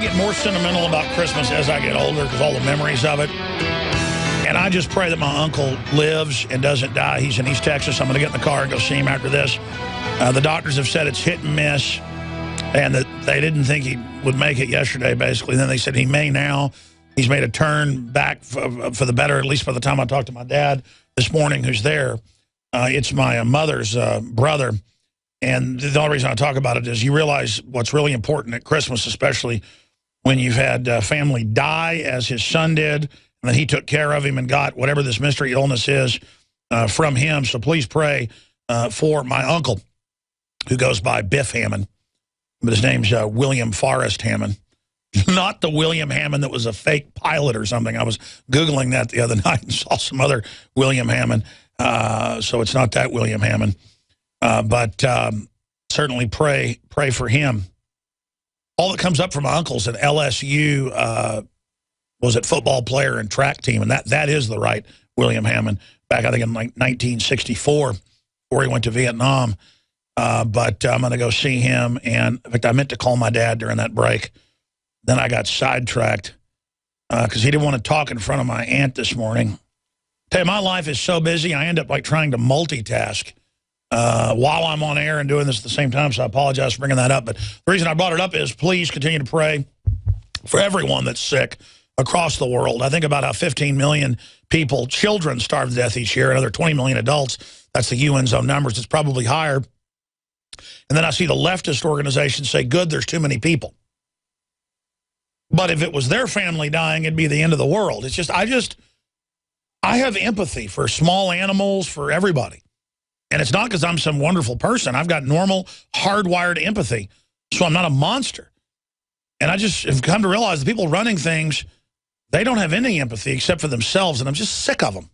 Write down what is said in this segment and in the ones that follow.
get more sentimental about Christmas as I get older because all the memories of it. And I just pray that my uncle lives and doesn't die. He's in East Texas. I'm going to get in the car and go see him after this. The doctors have said it's hit and miss, and that they didn't think he would make it yesterday, basically. Then they said he may now. He's made a turn back for the better, at least by the time I talked to my dad this morning, who's there. It's my mother's brother. And the only reason I talk about it is you realize what's really important at Christmas, especially when you've had family die, as his son did, and then he took care of him and got whatever this mystery illness is from him. So please pray for my uncle, who goes by Biff Hammond, but his name's William Forrest Hammond. Not the William Hammond that was a fake pilot or something. I was Googling that the other night and saw some other William Hammond. So it's not that William Hammond. But certainly pray for him. All that comes up from my uncle's an LSU, was it football player and track team, and that is the right William Hammond, back I think in like 1964, before he went to Vietnam. But I'm going to go see him, and in fact, I meant to call my dad during that break. Then I got sidetracked because he didn't want to talk in front of my aunt this morning. Tell you, my life is so busy, I end up like trying to multitask while I'm on air and doing this at the same time, so I apologize for bringing that up. But the reason I brought it up is please continue to pray for everyone that's sick across the world. I think about how 15 million people, children, starve to death each year, another 20 million adults. That's the UN's own numbers. It's probably higher. And then I see the leftist organizations say, good, there's too many people. But if it was their family dying, it'd be the end of the world. It's just, I have empathy for small animals, for everybody. And it's not because I'm some wonderful person. I've got normal, hardwired empathy. So I'm not a monster. And I just have come to realize the people running things, they don't have any empathy except for themselves. And I'm just sick of them.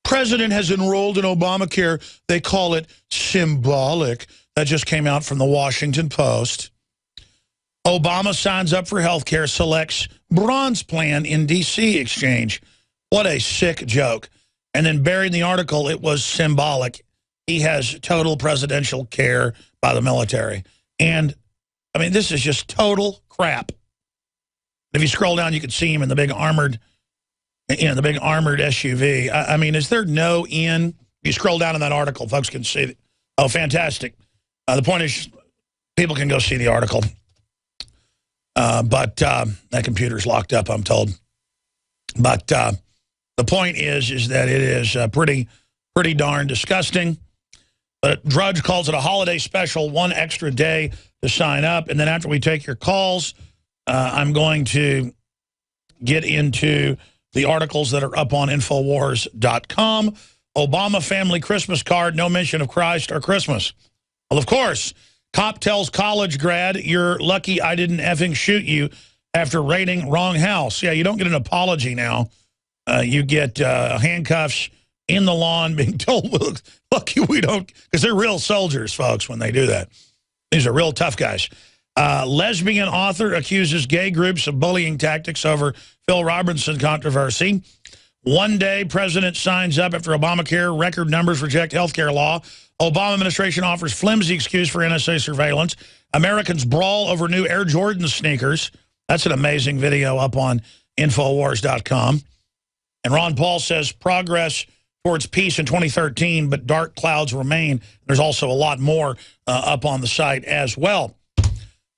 President has enrolled in Obamacare. They call it symbolic. That just came out from the Washington Post. Obama signs up for health care, selects bronze plan in D.C. exchange. What a sick joke. And then buried in the article, it was symbolic. He has total presidential care by the military. And, I mean, this is just total crap. If you scroll down, you can see him in the big armored, the big armored SUV. I mean, is there no end? If you scroll down in that article, folks can see it. Oh, fantastic. The point is, people can go see the article. But that computer's locked up, I'm told. But the point is that it is pretty darn disgusting. But Drudge calls it a holiday special, one extra day to sign up. And then after we take your calls, I'm going to get into the articles that are up on Infowars.com. Obama family Christmas card, no mention of Christ or Christmas. Well, of course, cop tells college grad, you're lucky I didn't effing shoot you after raiding wrong house. Yeah, you don't get an apology now. You get handcuffs in the lawn being told, lucky we don't, because they're real soldiers, folks, when they do that. These are real tough guys. Lesbian author accuses gay groups of bullying tactics over Phil Robertson controversy. One day, president signs up after Obamacare. Record numbers reject health care law. Obama administration offers flimsy excuse for NSA surveillance. Americans brawl over new Air Jordan sneakers. That's an amazing video up on Infowars.com. And Ron Paul says progress towards peace in 2013, but dark clouds remain. There's also a lot more up on the site as well.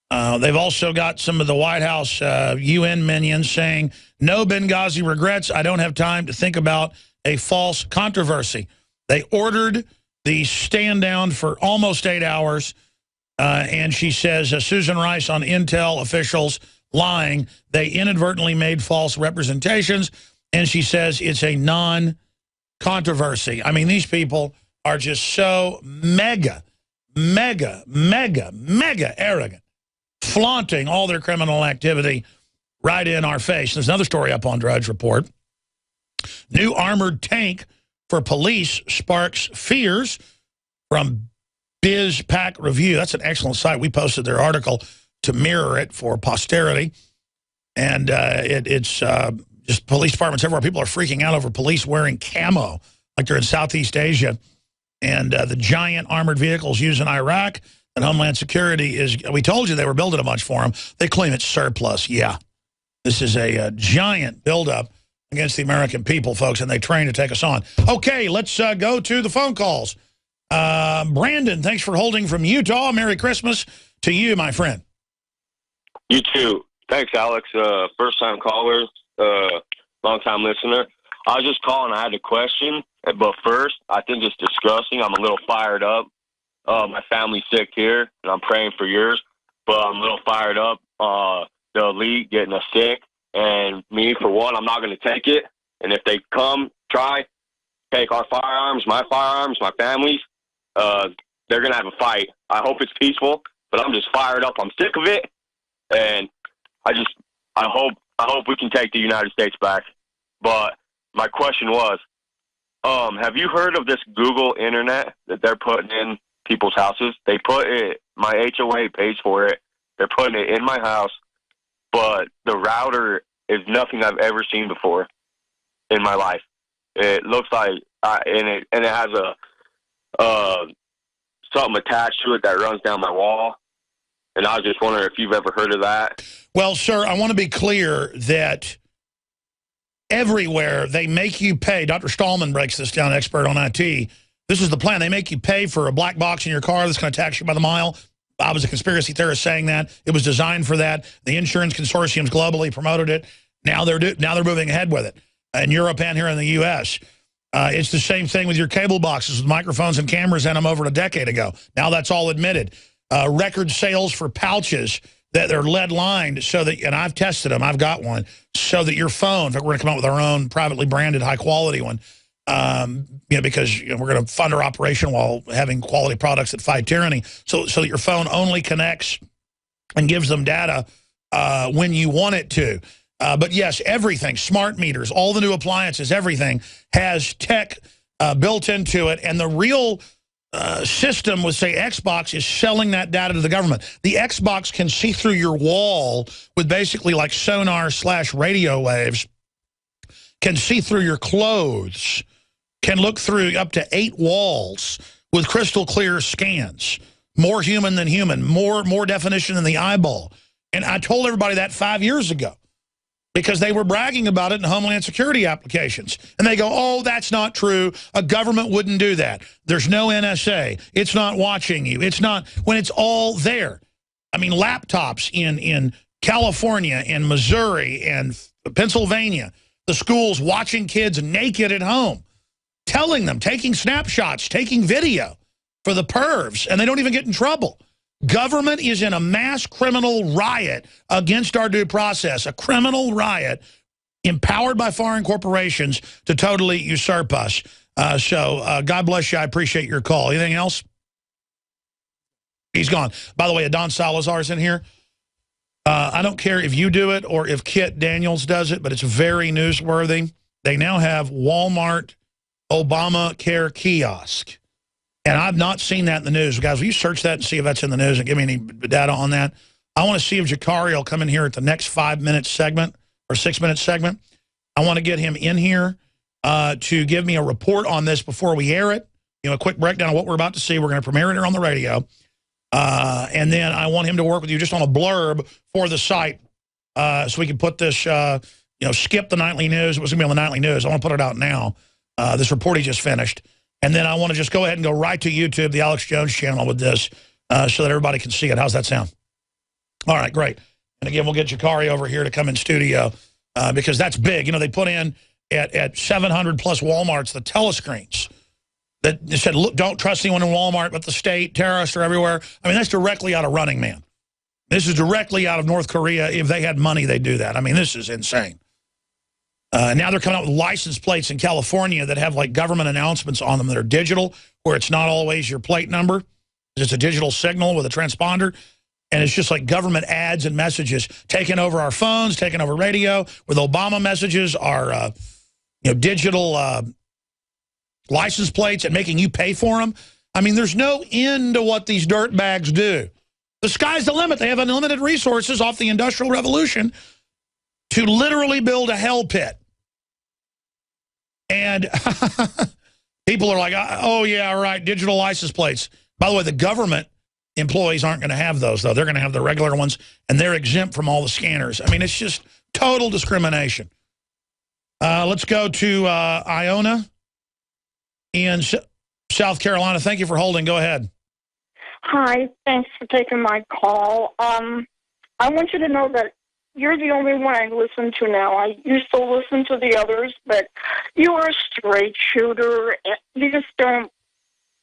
They've also got some of the White House UN minions saying, no Benghazi regrets. I don't have time to think about a false controversy. They ordered the stand down for almost 8 hours. And she says, Susan Rice on Intel officials lying. They inadvertently made false representations. And she says it's a non-controversy. I mean, these people are just so mega arrogant, flaunting all their criminal activity right in our face. There's another story up on Drudge Report. New armored tank for police sparks fears from BizPack Review. That's an excellent site. We posted their article to mirror it for posterity. And it's just police departments everywhere. People are freaking out over police wearing camo like they're in Southeast Asia. And the giant armored vehicles used in Iraq, And Homeland Security is, we told you they were building a bunch for them. They claim it's surplus. Yeah. This is a giant buildup against the American people, folks, and they train to take us on. Okay, let's go to the phone calls. Brandon, thanks for holding from Utah. Merry Christmas to you, my friend. You too. Thanks, Alex. First-time caller, long-time listener. I was just calling. I had a question, but first, I think it's disgusting. I'm a little fired up. My family's sick here, and I'm praying for yours, but I'm a little fired up. The elite getting us sick, and me, for one, I'm not going to take it. And if they take our firearms, my family's, they're going to have a fight. I hope it's peaceful, but I'm just fired up. I'm sick of it, and I hope we can take the United States back. But my question was, have you heard of this Google Internet that they're putting in people's houses? They put it, my HOA pays for it. They're putting it in my house, but the router is nothing I've ever seen before in my life. It looks like, and it has something attached to it that runs down my wall. And I was just wondering if you've ever heard of that. Well, sir, I want to be clear that everywhere they make you pay. Dr. Stallman breaks this down, expert on IT. This is the plan. They make you pay for a black box in your car that's going to tax you by the mile. I was a conspiracy theorist saying that. It was designed for that. The insurance consortiums globally promoted it. Now they're moving ahead with it in Europe and here in the U.S. It's the same thing with your cable boxes with microphones and cameras in them over a decade ago. Now that's all admitted. Record sales for pouches that they're lead lined so that, and I've tested them, I've got one, so that your phone, in fact, we're going to come out with our own privately branded high quality one, because we're going to fund our operation while having quality products that fight tyranny, so that your phone only connects and gives them data when you want it to. But yes, everything, smart meters, all the new appliances, everything has tech built into it, and the real system with, say, Xbox is selling that data to the government. The Xbox can see through your wall with basically like sonar/radio waves, can see through your clothes, can look through up to 8 walls with crystal clear scans. More human than human, more definition than the eyeball. And I told everybody that 5 years ago, because they were bragging about it in Homeland Security applications. And they go, oh, that's not true. A government wouldn't do that. There's no NSA. It's not watching you. It's not, when it's all there. I mean, laptops in California and Missouri and Pennsylvania, the schools watching kids naked at home, telling them, taking snapshots, taking video for the pervs, and they don't even get in trouble. Government is in a mass criminal riot against our due process, a criminal riot empowered by foreign corporations to totally usurp us. So God bless you. I appreciate your call. Anything else? He's gone. By the way, Adon Salazar's in here. I don't care if you do it or if Kit Daniels does it, but it's very newsworthy. They now have Walmart Obamacare kiosk. And I've not seen that in the news. Guys, will you search that and see if that's in the news and give me any data on that? I want to see if Jakari will come in here at the next 5-minute segment or 6-minute segment. I want to get him in here to give me a report on this before we air it. A quick breakdown of what we're about to see. We're going to premiere it here on the radio. And then I want him to work with you just on a blurb for the site so we can put this, skip the nightly news. It was going to be on the nightly news. I want to put it out now. This report he just finished. And then I want to just go ahead and go right to YouTube, the Alex Jones channel with this so that everybody can see it. How's that sound? All right, great. And again, we'll get Jakari over here to come in studio because that's big. They put in at 700 plus Walmarts the telescreens that said, look, don't trust anyone in Walmart but the state, terrorists are everywhere. I mean, that's directly out of Running Man. This is directly out of North Korea. If they had money, they'd do that. I mean, this is insane. Now they're coming out with license plates in California that have like government announcements on them that are digital, where it's not always your plate number. It's a digital signal with a transponder. And it's just like government ads and messages taking over our phones, taking over radio, with Obama messages, our digital license plates and making you pay for them. I mean, there's no end to what these dirtbags do. The sky's the limit. They have unlimited resources off the Industrial Revolution to literally build a hell pit. And people are like, oh, yeah, right, digital license plates. By the way, the government employees aren't going to have those, though. They're going to have the regular ones, and they're exempt from all the scanners. I mean, it's just total discrimination. Let's go to Iona in South Carolina. Thank you for holding. Go ahead. Hi, thanks for taking my call. I want you to know that you're the only one I listen to now. I used to listen to the others, but you are a straight shooter. You just don't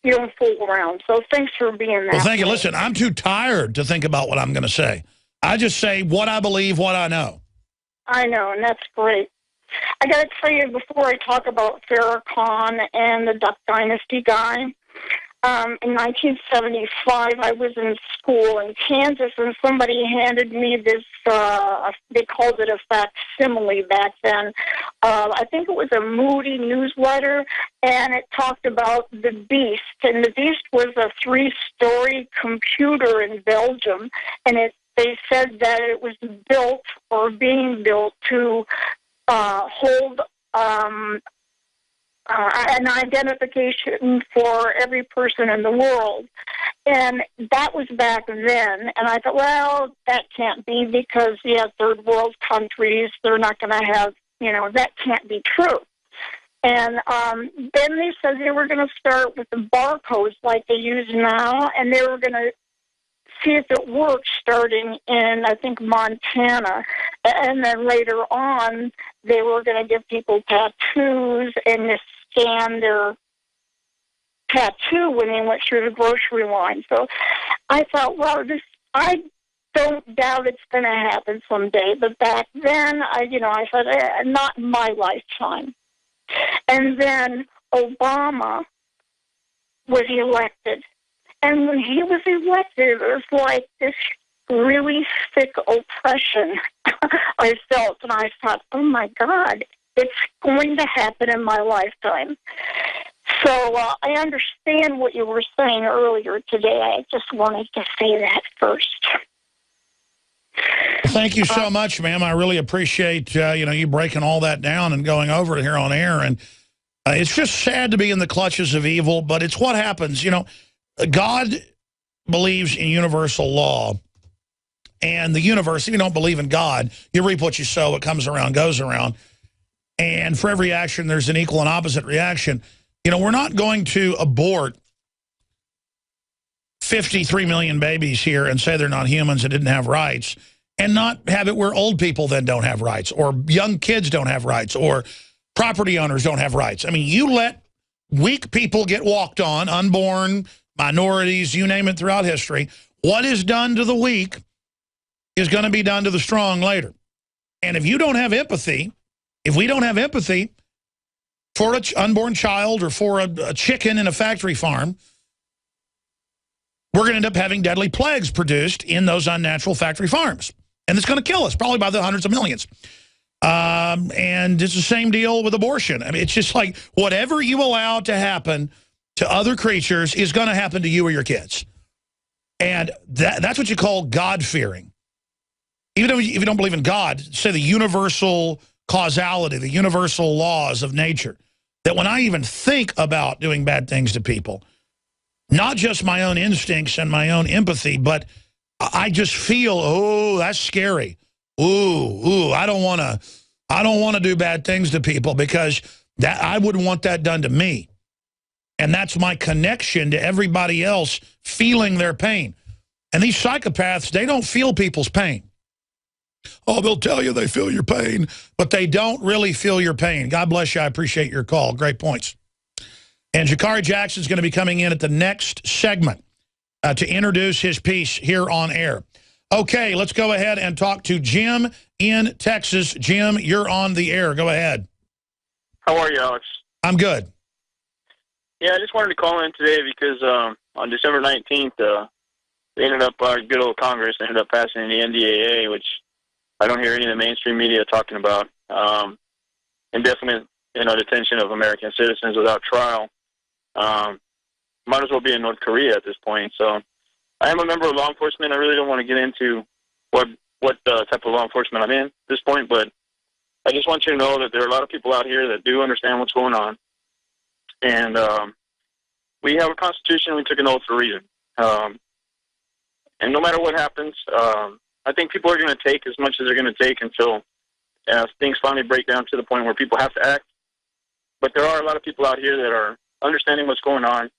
fool around. So thanks for being that. Well, thank you. Listen, I'm too tired to think about what I'm going to say. I just say what I believe, what I know. I know, and that's great. I got to tell you, before I talk about Farrakhan and the Duck Dynasty guy, in 1975, I was in school in Kansas, and somebody handed me this, they called it a facsimile back then. I think it was a Moody newsletter, and it talked about the Beast. And the Beast was a 3-story computer in Belgium, and they said that it was built or being built to hold an identification for every person in the world. And that was back then. And I thought, well, that can't be because, third world countries, they're not going to have, that can't be true. And then they said they were going to start with the barcodes like they use now, and they were going to see if it worked starting in, I think, Montana. And then later on, they were going to give people tattoos and just scan their tattoo when they went through the grocery line. So I thought, well, I don't doubt it's going to happen someday. But back then, I thought, not in my lifetime. And then Obama was elected. And when he was elected, it was like this really thick oppression I felt. And I thought, oh, my God, it's going to happen in my lifetime. So I understand what you were saying earlier today. I just wanted to say that first. Well, thank you so much, ma'am. I really appreciate you breaking all that down and going over it here on air. And it's just sad to be in the clutches of evil, but it's what happens. God believes in universal law, and the universe, if you don't believe in God, you reap what you sow, what comes around goes around. And for every action, there's an equal and opposite reaction. We're not going to abort 53 million babies here and say they're not humans and didn't have rights, and not have it where old people then don't have rights, or young kids don't have rights, or property owners don't have rights. I mean, you let weak people get walked on, unborn, minorities, you name it, throughout history. What is done to the weak is going to be done to the strong later. And if you don't have empathy, if we don't have empathy for an unborn child or for a chicken in a factory farm, we're going to end up having deadly plagues produced in those unnatural factory farms. And it's going to kill us, probably by the hundreds of millions. And it's the same deal with abortion. I mean, it's just like whatever you allow to happen to other creatures is going to happen to you or your kids. And that's what you call God-fearing. Even if you don't believe in God, say the universal causality, the universal laws of nature, that when I even think about doing bad things to people, not just my own instincts and my own empathy, but I just feel, oh, that's scary. Ooh, I don't want to do bad things to people because I wouldn't want that done to me. And that's my connection to everybody else feeling their pain. And these psychopaths, they don't feel people's pain. Oh, they'll tell you they feel your pain, but they don't really feel your pain. God bless you. I appreciate your call. Great points. And Jakari Jackson's going to be coming in at the next segment to introduce his piece here on air. Okay, let's go ahead and talk to Jim in Texas. Jim, you're on the air. Go ahead. How are you, Alex? I'm good. Yeah, I just wanted to call in today because on December 19th, they ended up, our good old Congress ended up passing the NDAA, which I don't hear any of the mainstream media talking about. Indefinite, detention of American citizens without trial. Might as well be in North Korea at this point. So I am a member of law enforcement. I really don't want to get into what type of law enforcement I'm in at this point, but I just want you to know that there are a lot of people out here that do understand what's going on. And we have a constitution. We took an oath for a reason. And no matter what happens, I think people are going to take as much as they're going to take until things finally break down to the point where people have to act. But there are a lot of people out here that are understanding what's going on,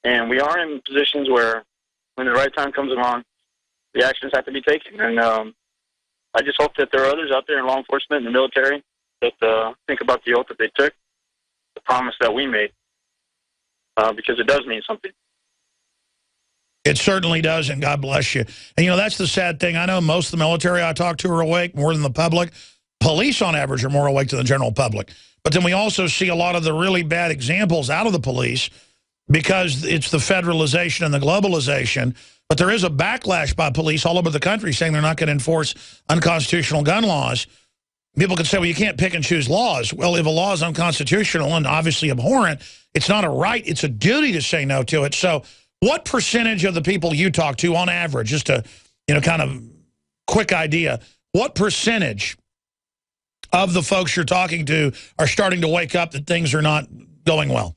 and we are in positions where when the right time comes along, the actions have to be taken. And I just hope that there are others out there in law enforcement and the military that think about the oath that they took, the promise that we made, because it does mean something. It certainly does, and God bless you. And, that's the sad thing. I know most of the military I talk to are awake, more than the public. Police, on average, are more awake than the general public. But then we also see a lot of the really bad examples out of the police because it's the federalization and the globalization. But there is a backlash by police all over the country saying they're not going to enforce unconstitutional gun laws. People could say, well, you can't pick and choose laws. Well, if a law is unconstitutional and obviously abhorrent, it's not a right, it's a duty to say no to it. So what percentage of the people you talk to, on average, just a kind of quick idea, what percentage of the folks you're talking to are starting to wake up that things are not going well?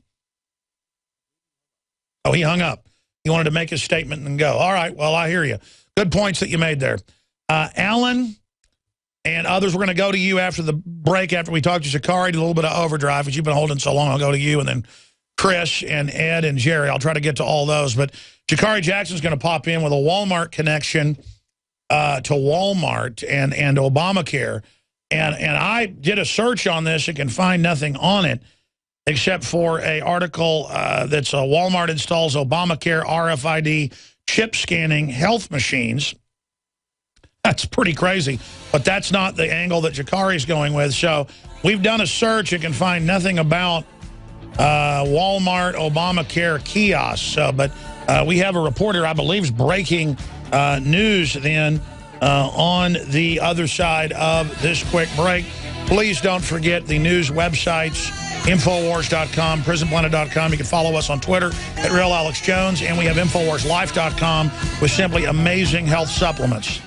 Oh, he hung up. He wanted to make his statement and go. All right, well, I hear you. Good points that you made there. Alan and others, we're going to go to you after the break, after we talk to Shikari, do a little bit of overdrive, because you've been holding so long. I'll go to you, and then Chris and Ed and Jerry. I'll try to get to all those. But Shikari Jackson's going to pop in with a Walmart connection to Walmart and Obamacare. And I did a search on this and can find nothing on it except for an article that's Walmart installs Obamacare RFID chip scanning health machines. That's pretty crazy, but that's not the angle that Shikari's going with. So we've done a search and can find nothing about Walmart Obamacare kiosks. But we have a reporter, I believe, is breaking news then on the other side of this quick break. Please don't forget the news websites, Infowars.com, PrisonPlanet.com. You can follow us on Twitter at RealAlexJones, and we have InfoWarsLife.com with simply amazing health supplements.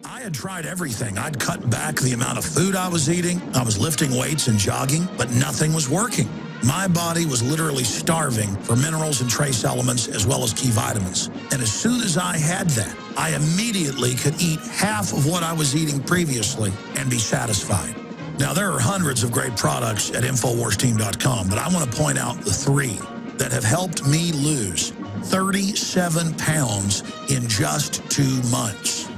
I had tried everything. I'd cut back the amount of food I was eating. I was lifting weights and jogging, but nothing was working. My body was literally starving for minerals and trace elements as well as key vitamins. And as soon as I had that, I immediately could eat half of what I was eating previously and be satisfied. Now, there are hundreds of great products at InfoWarsTeam.com, but I want to point out the 3 that have helped me lose 37 pounds in just 2 months.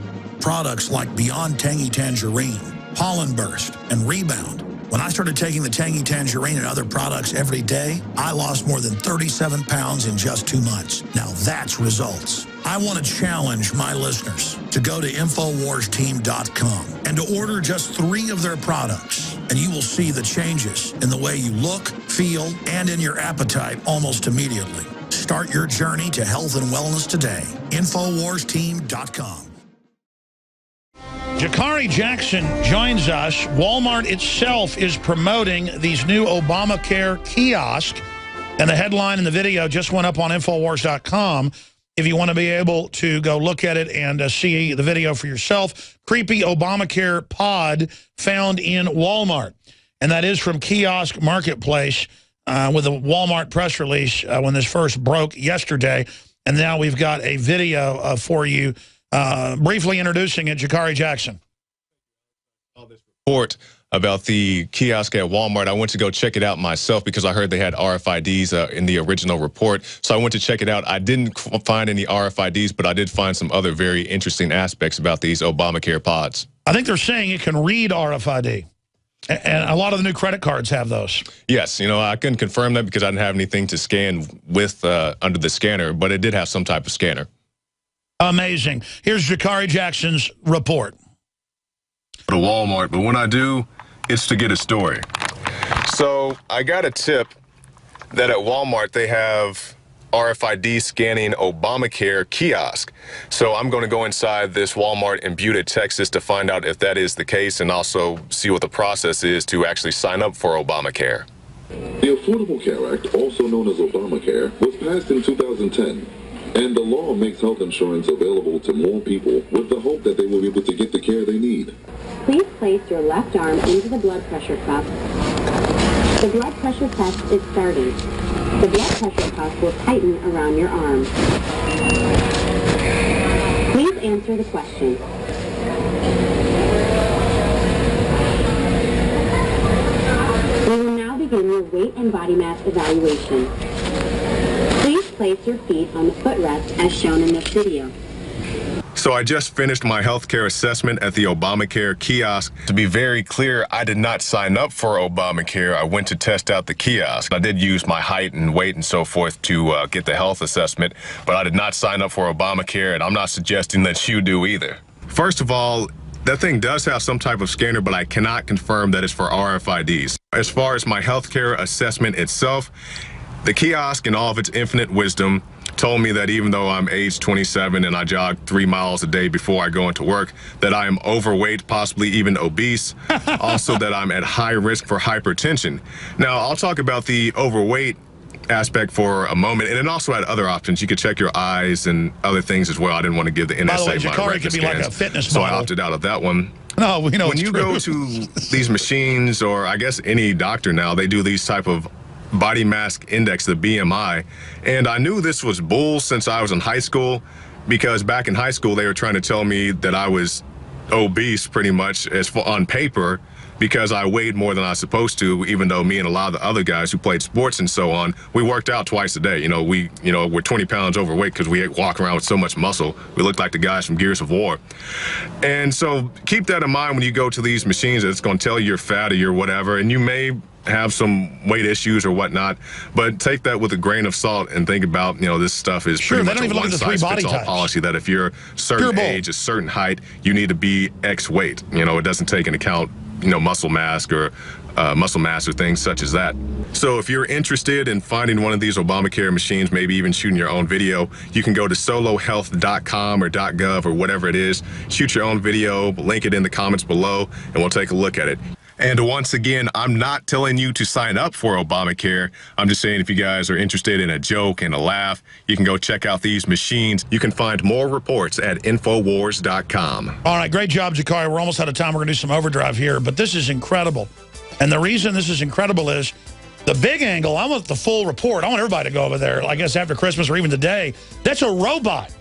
Products like Beyond Tangy Tangerine, Pollen Burst, and Rebound. When I started taking the Tangy Tangerine and other products every day, I lost more than 37 pounds in just 2 months. Now that's results. I want to challenge my listeners to go to InfoWarsTeam.com and to order just 3 of their products, and you will see the changes in the way you look, feel, and in your appetite almost immediately. Start your journey to health and wellness today. InfoWarsTeam.com. Shikari Jackson joins us. Walmart itself is promoting these new Obamacare kiosks, and the headline in the video just went up on Infowars.com. If you want to be able to go look at it and see the video for yourself, creepy Obamacare pod found in Walmart. And that is from Kiosk Marketplace with a Walmart press release when this first broke yesterday. And now we've got a video for you. Briefly introducing it, Shikari Jackson. This report about the kiosk at Walmart, I went to go check it out myself because I heard they had RFIDs in the original report. So I went to check it out. I didn't find any RFIDs, but I did find some other very interesting aspects about these Obamacare pods. I think they're saying it can read RFID. And a lot of the new credit cards have those. Yes, I couldn't confirm that because I didn't have anything to scan with under the scanner, but it did have some type of scanner. Amazing. Here's Shikari Jackson's report. To Walmart, but when I do, it's to get a story. So I got a tip that at Walmart they have RFID scanning Obamacare kiosk. So I'm going to go inside this Walmart in Butte, Texas to find out if that is the case and also see what the process is to actually sign up for Obamacare. The Affordable Care Act, also known as Obamacare, was passed in 2010. And the law makes health insurance available to more people with the hope that they will be able to get the care they need. Please place your left arm into the blood pressure cuff. The blood pressure test is starting. The blood pressure cuff will tighten around your arm. Please answer the question. We will now begin your weight and body mass evaluation. Please place your feet on the footrest as shown in this video. So I just finished my healthcare assessment at the Obamacare kiosk. To be very clear, I did not sign up for Obamacare. I went to test out the kiosk. I did use my height and weight and so forth to get the health assessment, but I did not sign up for Obamacare, and I'm not suggesting that you do either. First of all, that thing does have some type of scanner, but I cannot confirm that it's for RFIDs. As far as my healthcare assessment itself, the kiosk in all of its infinite wisdom told me that even though I'm age 27 and I jog 3 miles a day before I go into work, that I am overweight, possibly even obese, also that I'm at high risk for hypertension. Now, I'll talk about the overweight aspect for a moment, and it also had other options. You could check your eyes and other things as well. I didn't want to give the NSA By the way, my Jakari retina could be like a scans, fitness so model. I opted out of that one. No, we know when it's you true. go to these machines, or I guess any doctor now, they do these type of body mass index, the BMI, and I knew this was bull since I was in high school, because back in high school they were trying to tell me that I was obese pretty much as for on paper, because I weighed more than I was supposed to, even though me and a lot of the other guys who played sports and so on, we worked out twice a day. We're 20 pounds overweight because we walk around with so much muscle. We look like the guys from Gears of War. And so keep that in mind when you go to these machines, that it's going to tell you you're fat or you're whatever, and you may have some weight issues or whatnot, but take that with a grain of salt and think about, this stuff is Sure, pretty they much don't a even look at the 3 body one-size-fits-all types. policy, that if you're a certain age, a certain height, you need to be X weight. It doesn't take into account muscle mass or things such as that. So if you're interested in finding one of these Obamacare machines, maybe even shooting your own video, you can go to solohealth.com or .gov or whatever it is, shoot your own video, link it in the comments below, and we'll take a look at it. And once again, I'm not telling you to sign up for Obamacare. I'm just saying if you guys are interested in a joke and a laugh, you can go check out these machines. You can find more reports at Infowars.com. All right, great job, Jakari. We're almost out of time. We're going to do some overdrive here, but this is incredible. And the reason this is incredible is the big angle. I want the full report. I want everybody to go over there, I guess after Christmas or even today. That's a robot.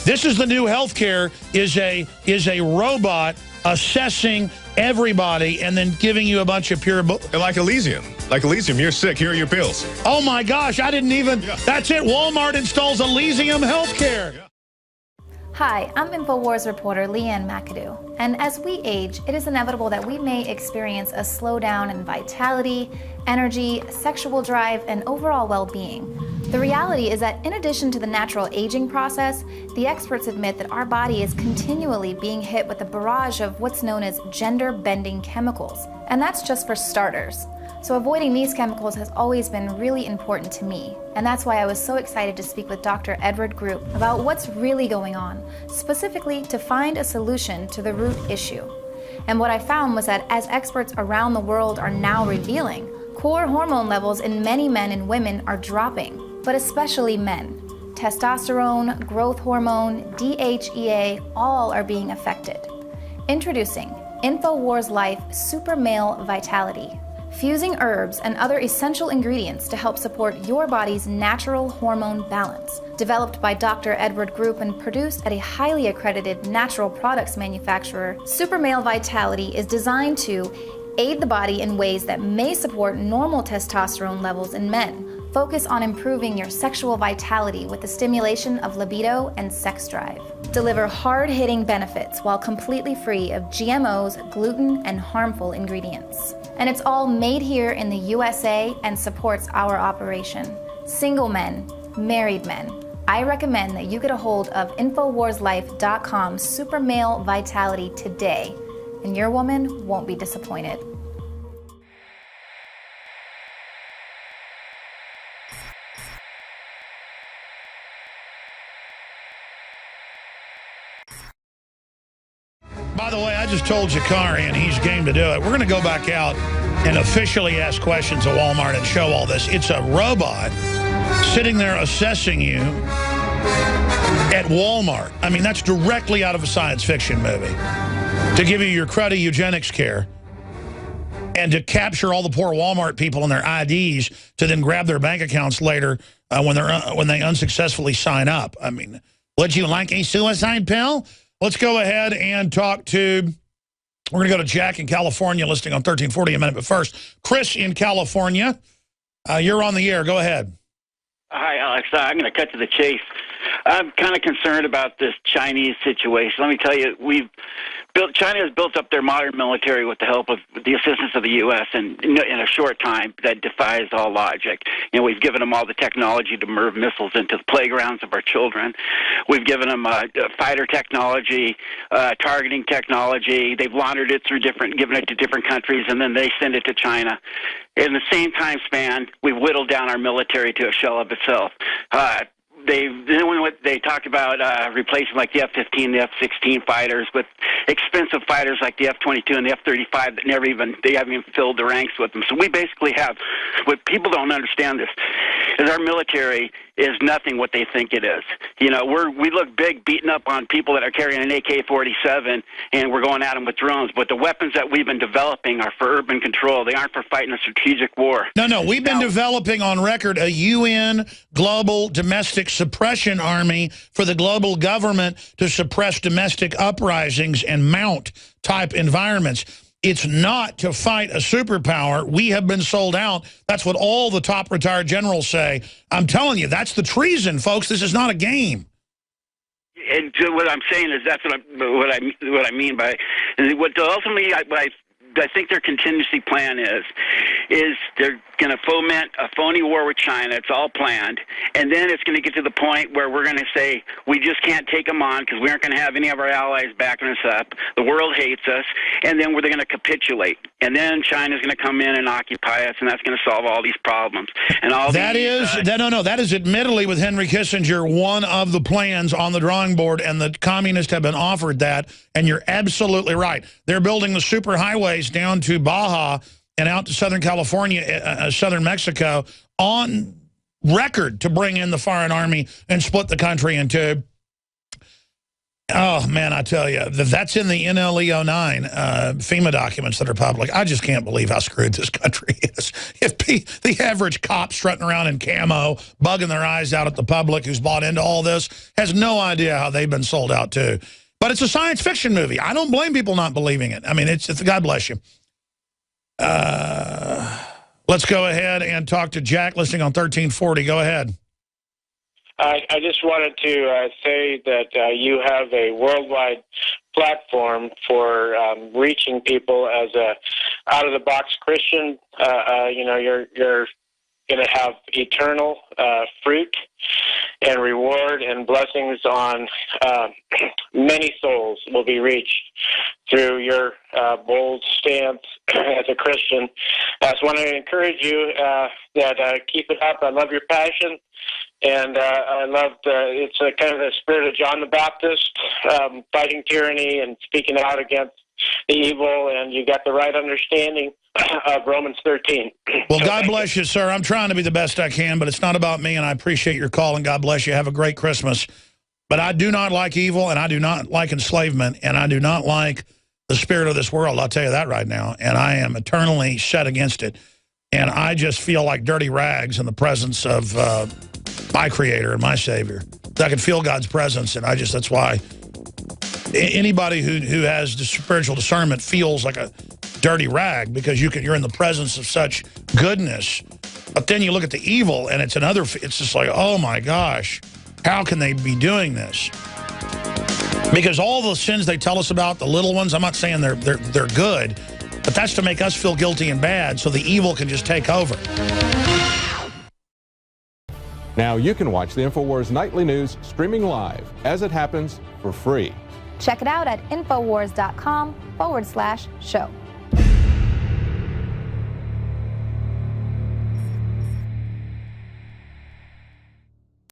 This is the new healthcare, is a robot assessing everybody and then giving you a bunch of pure... Like Elysium. Like Elysium, you're sick, here are your pills. Oh my gosh, I didn't even... Yeah. That's it, Walmart installs Elysium Healthcare. Yeah. Hi, I'm InfoWars reporter Leanne McAdoo, and as we age, it is inevitable that we may experience a slowdown in vitality, energy, sexual drive, and overall well-being. The reality is that in addition to the natural aging process, the experts admit that our body is continually being hit with a barrage of what's known as gender-bending chemicals, and that's just for starters. So avoiding these chemicals has always been really important to me, and that's why I was so excited to speak with Dr. Edward Group about what's really going on, specifically to find a solution to the root issue. And what I found was that as experts around the world are now revealing, core hormone levels in many men and women are dropping, but especially men. Testosterone, growth hormone, DHEA, all are being affected. Introducing InfoWars Life Super Male Vitality, fusing herbs and other essential ingredients to help support your body's natural hormone balance. Developed by Dr. Edward Group and produced at a highly accredited natural products manufacturer, Super Male Vitality is designed to aid the body in ways that may support normal testosterone levels in men. Focus on improving your sexual vitality with the stimulation of libido and sex drive. Deliver hard-hitting benefits while completely free of GMOs, gluten, and harmful ingredients. And it's all made here in the USA and supports our operation. Single men, married men, I recommend that you get a hold of InfoWarsLife.com Super Male Vitality today, and your woman won't be disappointed. By the way, I just told Jakari, and he's game to do it. We're going to go back out and officially ask questions at Walmart and show all this. It's a robot sitting there assessing you at Walmart. I mean, that's directly out of a science fiction movie. To give you your cruddy eugenics care. and to capture all the poor Walmart people and their IDs to then grab their bank accounts later when they unsuccessfully sign up. I mean, would you like a suicide pill? Let's go ahead and talk to, we're going to go to Jack in California, listening on 1340 a minute. But first, Chris in California, you're on the air. Go ahead. Hi, Alex. I'm going to cut to the chase. I'm kind of concerned about this Chinese situation. Let me tell you, China has built up their modern military with the help of the assistance of the U.S. and in a short time that defies all logic. You know, we've given them all the technology to move missiles into the playgrounds of our children. We've given them fighter technology, targeting technology. They've laundered it through given it to different countries, and then they send it to China. In the same time span, we've whittled down our military to a shell of itself. They talked about replacing like the F-15, the F-16 fighters with expensive fighters like the F-22 and the F-35 that they haven't even filled the ranks with them. So we basically have, what people don't understand this, is our military is nothing what they think it is. You know, we look big beating up on people that are carrying an AK-47 and we're going at them with drones. But the weapons that we've been developing are for urban control. They aren't for fighting a strategic war. No, we've been developing on record a UN global domestic suppression army for the global government to suppress domestic uprisings and mount type environments. It's not to fight a superpower. We have been sold out. That's what all the top retired generals say. I'm telling you, that's the treason, folks. This is not a game. And what I'm saying is that's what I mean by what ultimately I think their contingency plan is they're going to foment a phony war with China. It's all planned. And then it's going to get to the point where we're going to say we just can't take them on because we aren't going to have any of our allies backing us up. The world hates us. And then they're going to capitulate. And then China's going to come in and occupy us, and that's going to solve all these problems. And all that is admittedly, with Henry Kissinger, one of the plans on the drawing board, and the communists have been offered that. And you're absolutely right. They're building the superhighways down to Baja and out to Southern California, southern Mexico, on record to bring in the foreign army and split the country in two. Oh, man, I tell you, that's in the NLE 09 FEMA documents that are public. I just can't believe how screwed this country is. If the average cop strutting around in camo, bugging their eyes out at the public who's bought into all this, has no idea how they've been sold out too. But it's a science fiction movie. I don't blame people not believing it. I mean, it's God bless you. Let's go ahead and talk to Jack, listening on 1340. Go ahead. I just wanted to say that you have a worldwide platform for reaching people as a out-of-the-box Christian. You know, you're going to have eternal fruit and reward and blessings on many souls will be reached through your bold stance as a Christian. I just want to encourage you that keep it up. I love your passion. And I love it's kind of the spirit of John the Baptist, fighting tyranny and speaking out against the evil, and you got the right understanding of Romans 13. Well, God bless you, sir. I'm trying to be the best I can, but it's not about me, and I appreciate your call, and God bless you. Have a great Christmas. But I do not like evil, and I do not like enslavement, and I do not like the spirit of this world. I'll tell you that right now, and I am eternally set against it. And I just feel like dirty rags in the presence of my Creator and my Savior. I can feel God's presence, and that's why anybody who has the spiritual discernment feels like a dirty rag, because you're in the presence of such goodness. But then you look at the evil, and it's just like, oh my gosh, how can they be doing this? Because all the sins they tell us about, the little ones, I'm not saying they're good, but that's to make us feel guilty and bad so the evil can just take over. Now you can watch the InfoWars Nightly News streaming live as it happens for free. Check it out at Infowars.com/show.